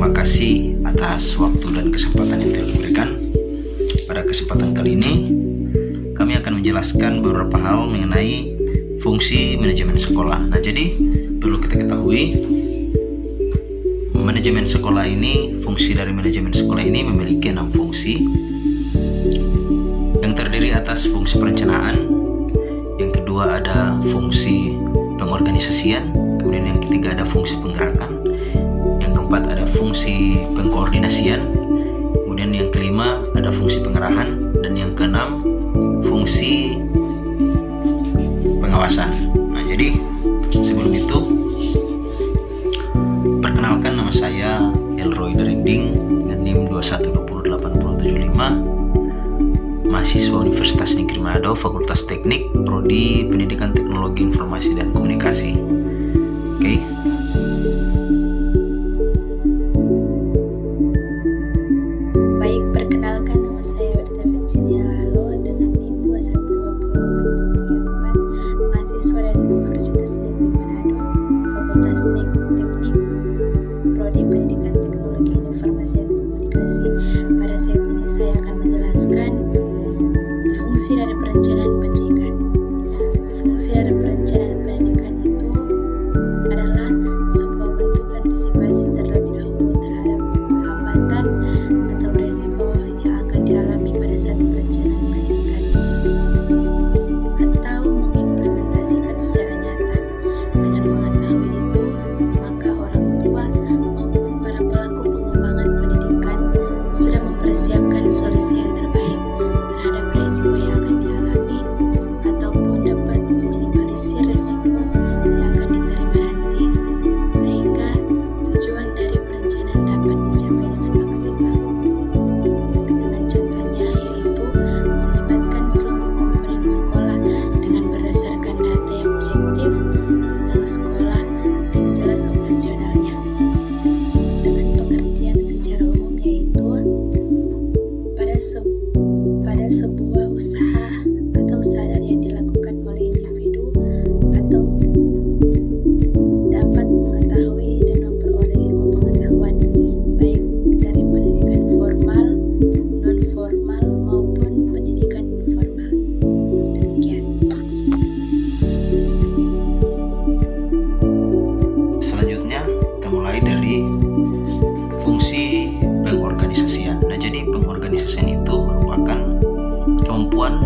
terima kasih atas waktu dan kesempatan yang telah diberikan. Pada kesempatan kali ini, kami akan menjelaskan beberapa hal mengenai fungsi manajemen sekolah. Nah, jadi perlu kita ketahui, fungsi dari manajemen sekolah ini memiliki 6 fungsi yang terdiri atas fungsi perencanaan, yang kedua ada fungsi pengorganisasian, kemudian yang ketiga ada fungsi penggerakan, yang keempat ada fungsi pengkoordinasian, kemudian yang kelima ada fungsi pengarahan, dan yang keenam fungsi pengawasan. Nah, jadi sebelum itu, perkenalkan, nama saya Elroy Darinding dengan NIM 2120875, mahasiswa Universitas Negeri Manado, Fakultas Teknik, Prodi Pendidikan Teknologi Informasi dan Komunikasi. Oke. Baik, perkenalkan, nama saya Berta Virginia Lalo dengan NIM 2120834, mahasiswa dari Universitas Negeri Manado, Fakultas Teknik, Prodi Pendidikan Teknologi Informasi dan Komunikasi. Pada saat ini saya akan menjelaskan fungsi dari perencanaan pendidikan. Fungsi dari perencanaan pendidikan itu adalah sebuah bentuk antisipasi terlebih dahulu terhadap hambatan atau resiko yang akan dialami pada saat perencanaan pendidikan, atau mengimplementasikan secara nyata. Dengan mengetahui itu, maka orang tua maupun para pelaku pengembangan pendidikan sudah mempersiapkan solusi yang terbaik terhadap resiko yang akan dialami ataupun dapat meminimalisir resiko yang akan diterima nanti, sehingga tujuan dari perencanaan dapat dicapai dengan maksimal. Dengan contohnya yaitu melibatkan seluruh komponen sekolah dengan berdasarkan data yang objektif tentang sekolah dan jelas operasionalnya. Dengan pengertian secara umum yaitu pada sebuah usaha atau sadar yang dilakukan oleh individu atau dapat mengetahui dan memperoleh ilmu pengetahuan baik dari pendidikan formal, non-formal maupun pendidikan informal. Demikian. Selanjutnya kita mulai dari fungsi pengorganisasian. Nah, jadi pengorganisasian itu merupakan kemampuan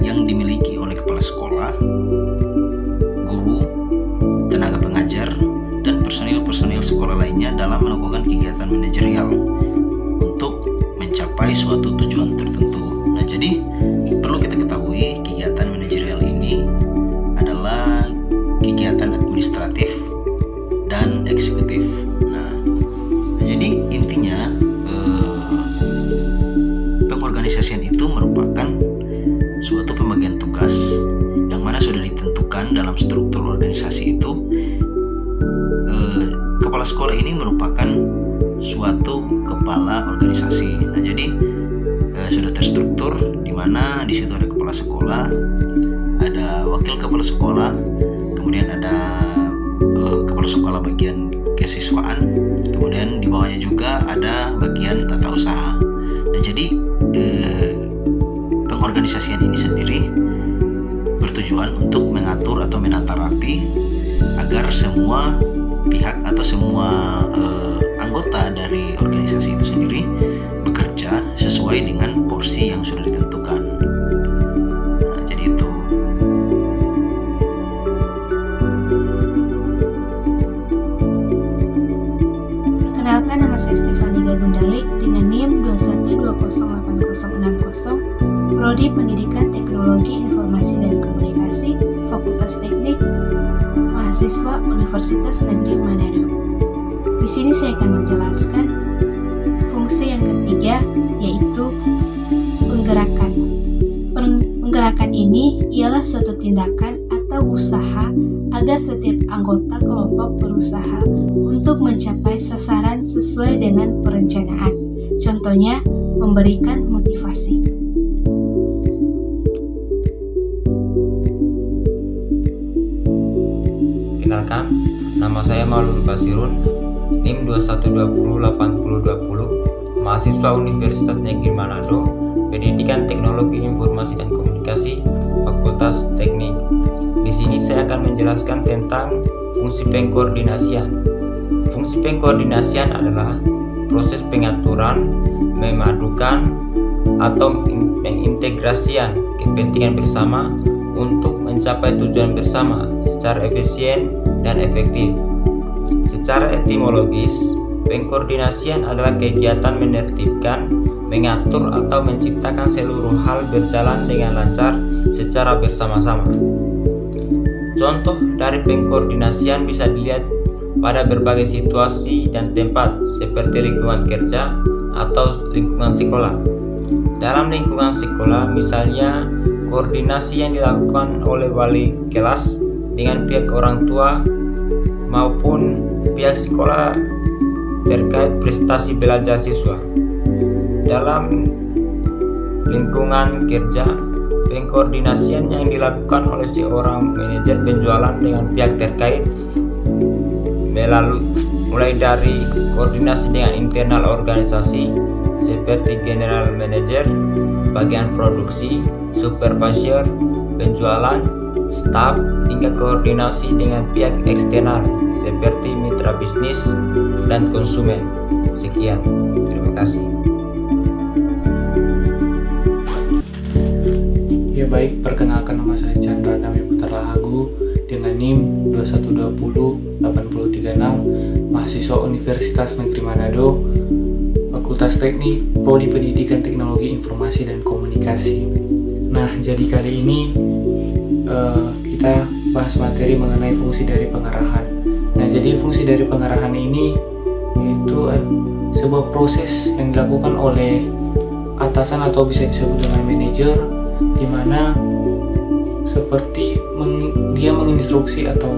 yang dimiliki oleh kepala sekolah, guru, tenaga pengajar, dan personil-personil sekolah lainnya dalam melakukan kegiatan manajerial untuk mencapai suatu tujuan tertentu. Nah, jadi perlu kita ketahui, kegiatan manajerial ini adalah kegiatan administratif dan eksekutif. Nah, jadi intinya pengorganisasian itu merupakan suatu pembagian tugas yang mana sudah ditentukan dalam struktur organisasi itu. Kepala sekolah ini merupakan suatu kepala organisasi. Nah, jadi sudah terstruktur di mana di situ ada kepala sekolah, ada wakil kepala sekolah, kemudian ada kepala sekolah bagian kesiswaan, kemudian di bawahnya juga ada bagian tata usaha. Nah, jadi pengorganisasian ini sendiri bertujuan untuk mengatur atau menata rapi agar semua pihak atau semua anggota dari organisasi itu sendiri bekerja sesuai dengan porsi yang sudah ditentukan. Nah, jadi itu. Perkenalkan, nama saya Stefani Gagundalik dengan NIM 212080660, Prodi Pendidikan Teknologi Informasi dan Komunikasi, Fakultas Teknik, mahasiswa Universitas Negeri Manado. Di sini saya akan menjelaskan fungsi yang ketiga, yaitu penggerakan. Penggerakan ini ialah suatu tindakan atau usaha agar setiap anggota kelompok berusaha untuk mencapai sasaran sesuai dengan perencanaan. Contohnya, memberikan motivasi. Kenalkan, nama saya Maulud Basirun NIM 21208020, mahasiswa Universitas Negeri Manado, Pendidikan Teknologi Informasi dan Komunikasi, Fakultas Teknik. Di sini saya akan menjelaskan tentang fungsi pengkoordinasian. Fungsi pengkoordinasian adalah proses pengaturan, memadukan, atau mengintegrasian kepentingan bersama untuk mencapai tujuan bersama secara efisien dan efektif. Secara etimologis, pengkoordinasian adalah kegiatan menertibkan, mengatur atau menciptakan seluruh hal berjalan dengan lancar secara bersama-sama. Contoh dari pengkoordinasian bisa dilihat pada berbagai situasi dan tempat seperti lingkungan kerja atau lingkungan sekolah. Dalam lingkungan sekolah, misalnya koordinasi yang dilakukan oleh wali kelas dengan pihak orang tua maupun pihak sekolah terkait prestasi belajar siswa. Dalam lingkungan kerja, pengkoordinasian yang dilakukan oleh seorang manajer penjualan dengan pihak terkait mulai dari koordinasi dengan internal organisasi seperti general manager, bagian produksi, supervisor, penjualan, staf, hingga koordinasi dengan pihak eksternal seperti mitra bisnis dan konsumen. Sekian, terima kasih. Ya baik, perkenalkan nama saya Chandra Dami Putra Rahagu dengan NIM 21208036, mahasiswa Universitas Negeri Manado, Fakultas Teknik, Prodi Pendidikan Teknologi Informasi dan Komunikasi. Nah, jadi kali ini kita bahas materi mengenai fungsi dari pengarahan. Nah, jadi fungsi dari pengarahan ini yaitu sebuah proses yang dilakukan oleh atasan atau bisa disebut dengan manajer, di mana seperti dia menginstruksi atau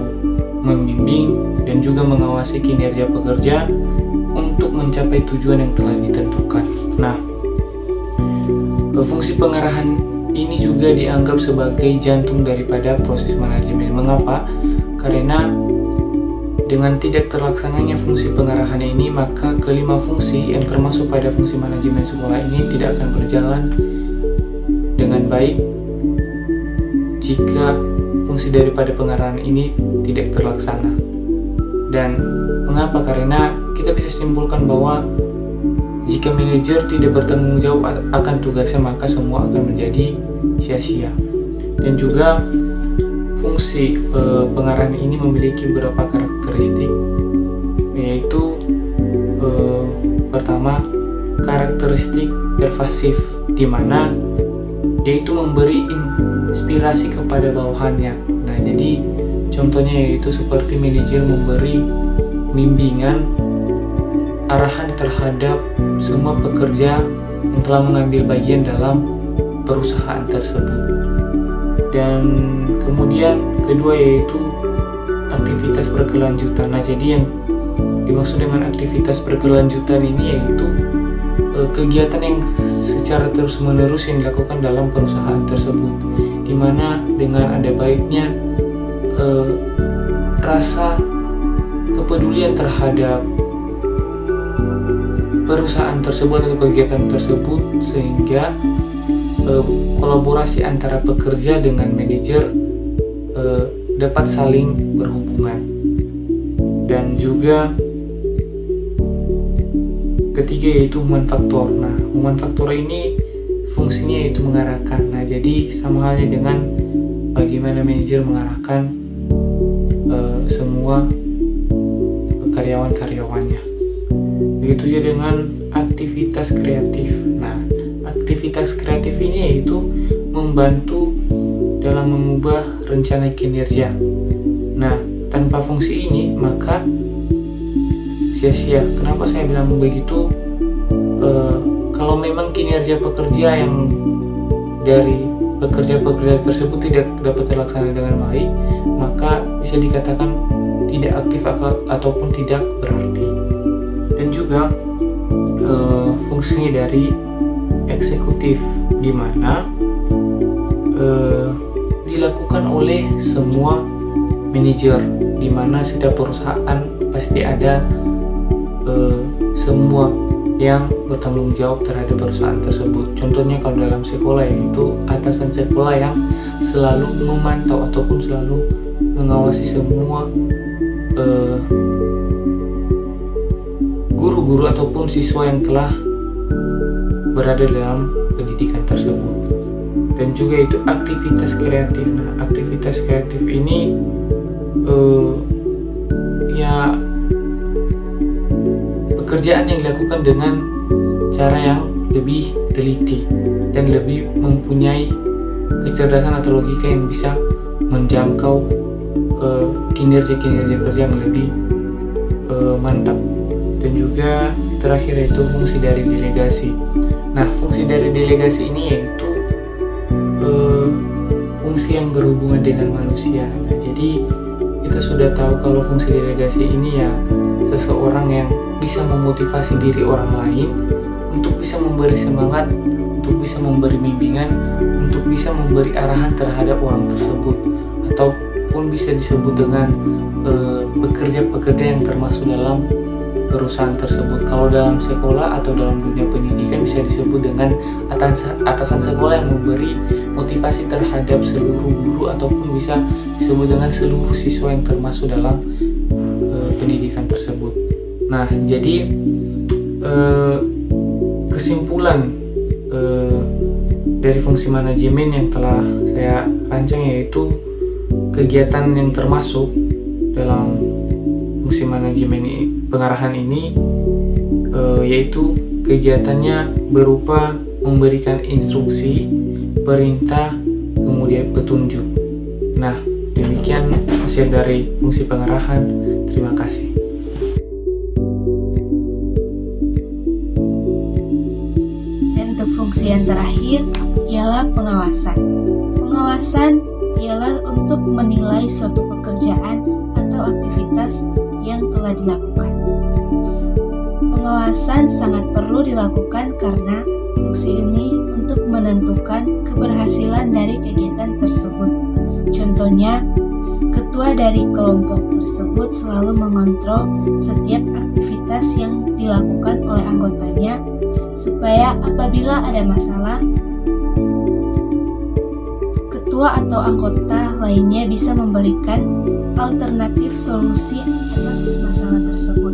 membimbing dan juga mengawasi kinerja pekerja untuk mencapai tujuan yang telah ditentukan. Nah, fungsi pengarahan ini juga dianggap sebagai jantung daripada proses manajemen. Mengapa? Karena dengan tidak terlaksananya fungsi pengarahan ini, maka kelima fungsi yang termasuk pada fungsi manajemen sekolah ini tidak akan berjalan dengan baik jika fungsi daripada pengarahan ini tidak terlaksana. Dan mengapa? Karena kita bisa simpulkan bahwa jika manajer tidak bertanggung jawab akan tugasnya, maka semua akan menjadi sia-sia. Dan juga fungsi pengarahan ini memiliki beberapa karakteristik, yaitu pertama, karakteristik pervasif, di mana dia itu memberi inspirasi kepada bawahannya. Nah, jadi contohnya yaitu seperti manajer memberi bimbingan arahan terhadap semua pekerja yang telah mengambil bagian dalam perusahaan tersebut. Dan kemudian kedua yaitu aktivitas berkelanjutan. Nah, jadi yang dimaksud dengan aktivitas berkelanjutan ini yaitu kegiatan yang secara terus-menerus yang dilakukan dalam perusahaan tersebut, di mana dengan ada baiknya rasa kepedulian terhadap perusahaan tersebut atau kegiatan tersebut, sehingga kolaborasi antara pekerja dengan manajer dapat saling berhubungan. Dan juga ketiga yaitu human factor. Nah, human factor ini fungsinya yaitu mengarahkan. Nah, jadi sama halnya dengan bagaimana manajer mengarahkan semua karyawan-karyawannya. Begitu juga dengan aktivitas kreatif. Nah, aktivitas kreatif ini yaitu membantu dalam mengubah rencana kinerja. Nah, tanpa fungsi ini maka sia-sia. Kenapa saya bilang begitu? Kalau memang kinerja pekerja yang dari pekerja-pekerja tersebut tidak dapat terlaksana dengan baik, maka bisa dikatakan tidak aktif ataupun tidak berarti. Dan juga fungsinya dari eksekutif, di mana dilakukan oleh semua manajer, di mana setiap perusahaan pasti ada semua yang bertanggung jawab terhadap perusahaan tersebut. Contohnya kalau dalam sekolah, yaitu atasan sekolah yang selalu memantau ataupun selalu mengawasi semua guru-guru ataupun siswa yang telah berada dalam pendidikan tersebut. Dan juga itu aktivitas kreatif. Nah, aktivitas kreatif ini ya pekerjaan yang dilakukan dengan cara yang lebih teliti dan lebih mempunyai kecerdasan atau logika yang bisa menjangkau kinerja-kinerja kerja yang lebih mantap. Dan juga terakhir yaitu fungsi dari delegasi. Nah, fungsi dari delegasi ini yaitu fungsi yang berhubungan dengan manusia. Nah, jadi kita sudah tahu kalau fungsi delegasi ini ya seseorang yang bisa memotivasi diri orang lain untuk bisa memberi semangat, untuk bisa memberi bimbingan, untuk bisa memberi arahan terhadap orang tersebut, ataupun bisa disebut dengan pekerja-pekerja yang termasuk dalam perusahaan tersebut. Kalau dalam sekolah atau dalam dunia pendidikan bisa disebut dengan atasan sekolah yang memberi motivasi terhadap seluruh guru, ataupun bisa disebut dengan seluruh siswa yang termasuk dalam pendidikan tersebut. Nah, jadi kesimpulan dari fungsi manajemen yang telah saya rancang yaitu kegiatan yang termasuk dalam fungsi manajemen pengarahan ini yaitu kegiatannya berupa memberikan instruksi, perintah, kemudian petunjuk. Nah, demikian hasil dari fungsi pengarahan. Terima kasih. Dan untuk fungsi yang terakhir ialah pengawasan. Pengawasan ialah untuk menilai suatu pekerjaan atau aktivitas yang telah dilakukan. Pengawasan sangat perlu dilakukan karena fungsi ini untuk menentukan keberhasilan dari kegiatan tersebut. Contohnya, ketua dari kelompok tersebut selalu mengontrol setiap aktivitas yang dilakukan oleh anggotanya supaya apabila ada masalah, ketua atau anggota lainnya bisa memberikan alternatif solusi atas masalah tersebut.